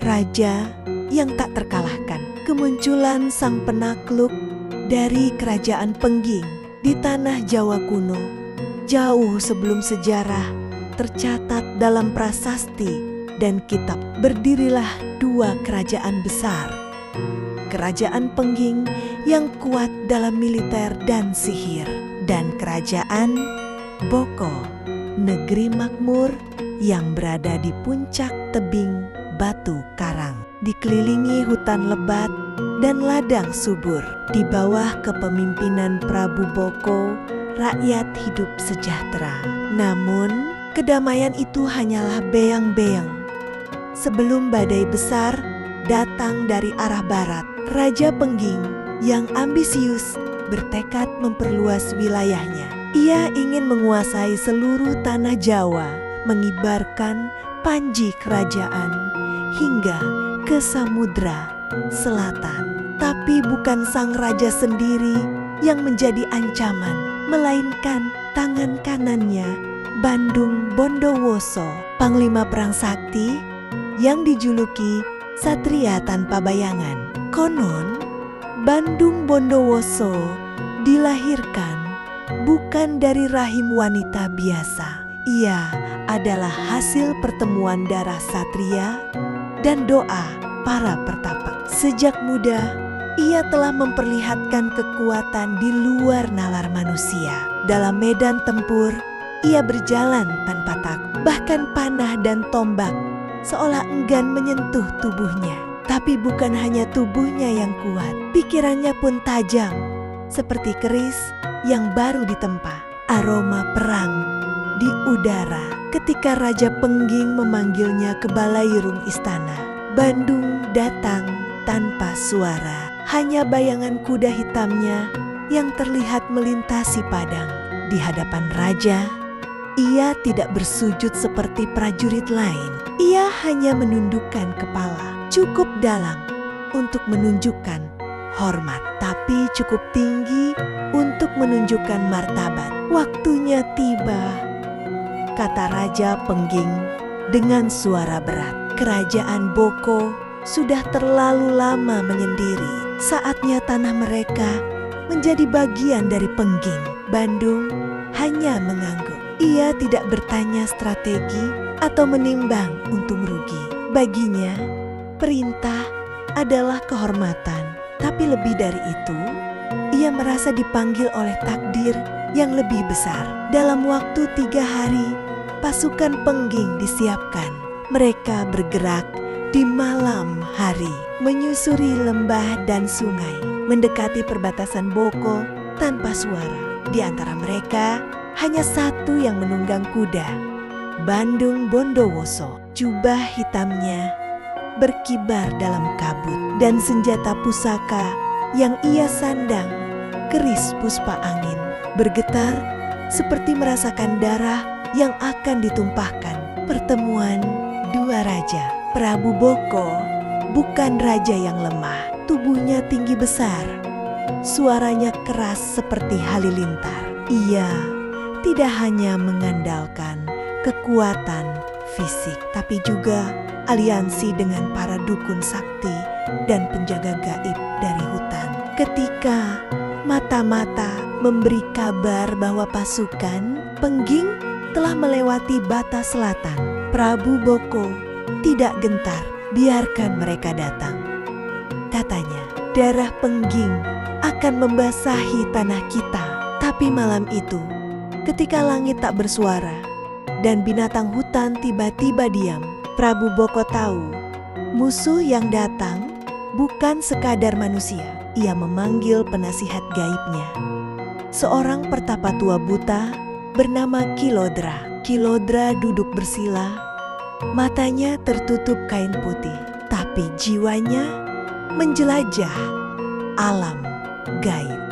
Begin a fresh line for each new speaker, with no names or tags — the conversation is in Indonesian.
raja yang tak terkalahkan. Kemunculan sang penakluk dari kerajaan Pengging di tanah Jawa kuno, jauh sebelum sejarah tercatat dalam prasasti dan kitab. Berdirilah dua kerajaan besar. Kerajaan Pengging yang kuat dalam militer dan sihir, dan kerajaan Boko, negeri makmur yang berada di puncak tebing batu karang, dikelilingi hutan lebat dan ladang subur. Di bawah kepemimpinan Prabu Boko, rakyat hidup sejahtera. Namun, kedamaian itu hanyalah beang-beang. Sebelum badai besar datang dari arah barat, Raja Pengging yang ambisius bertekad memperluas wilayahnya. Ia ingin menguasai seluruh tanah Jawa, mengibarkan panji kerajaan hingga ke Samudra Selatan. Tapi bukan sang raja sendiri yang menjadi ancaman, melainkan tangan kanannya, Bandung Bondowoso, panglima perang sakti yang dijuluki Satria Tanpa Bayangan. Konon, Bandung Bondowoso dilahirkan bukan dari rahim wanita biasa. Ia adalah hasil pertemuan darah satria dan doa para pertapa. Sejak muda, ia telah memperlihatkan kekuatan di luar nalar manusia. Dalam medan tempur, ia berjalan tanpa takut. Bahkan panah dan tombak seolah enggan menyentuh tubuhnya. Tapi bukan hanya tubuhnya yang kuat, pikirannya pun tajam, seperti keris yang baru ditempa. Aroma perang di udara ketika Raja Pengging memanggilnya ke balairung istana. Bandung datang tanpa suara, hanya bayangan kuda hitamnya yang terlihat melintasi padang. Di hadapan raja, ia tidak bersujud seperti prajurit lain. Ia hanya menundukkan kepala, cukup dalam untuk menunjukkan hormat, tapi cukup tinggi untuk menunjukkan martabat. Waktunya tiba, kata Raja Pengging dengan suara berat. Kerajaan Boko sudah terlalu lama menyendiri. Saatnya tanah mereka menjadi bagian dari Pengging. Bandung hanya mengangguk. Ia tidak bertanya strategi atau menimbang untung rugi. Baginya, perintah adalah kehormatan. Tapi lebih dari itu, ia merasa dipanggil oleh takdir yang lebih besar. Dalam waktu 3 hari, pasukan Pengging disiapkan. Mereka bergerak di malam hari, menyusuri lembah dan sungai, mendekati perbatasan Boko tanpa suara. Di antara mereka, hanya satu yang menunggang kuda, Bandung Bondowoso. Jubah hitamnya berkibar dalam kabut, dan senjata pusaka yang ia sandang, keris puspa angin, bergetar seperti merasakan darah yang akan ditumpahkan. Pertemuan dua raja. Prabu Boko bukan raja yang lemah, tubuhnya tinggi besar, suaranya keras seperti halilintar. Ia tidak hanya mengandalkan kekuatan fisik, tapi juga aliansi dengan para dukun sakti dan penjaga gaib dari hutan. Ketika mata-mata memberi kabar bahwa pasukan Pengging telah melewati batas selatan, Prabu Boko tidak gentar. Biarkan mereka datang, katanya. Darah Pengging akan membasahi tanah kita. Tapi malam itu, ketika langit tak bersuara dan binatang hutan tiba-tiba diam, Prabu Boko tahu musuh yang datang bukan sekadar manusia. Ia memanggil penasihat gaibnya, seorang pertapa tua buta bernama Kilodra. Kilodra duduk bersila, matanya tertutup kain putih, tapi jiwanya menjelajah alam gaib.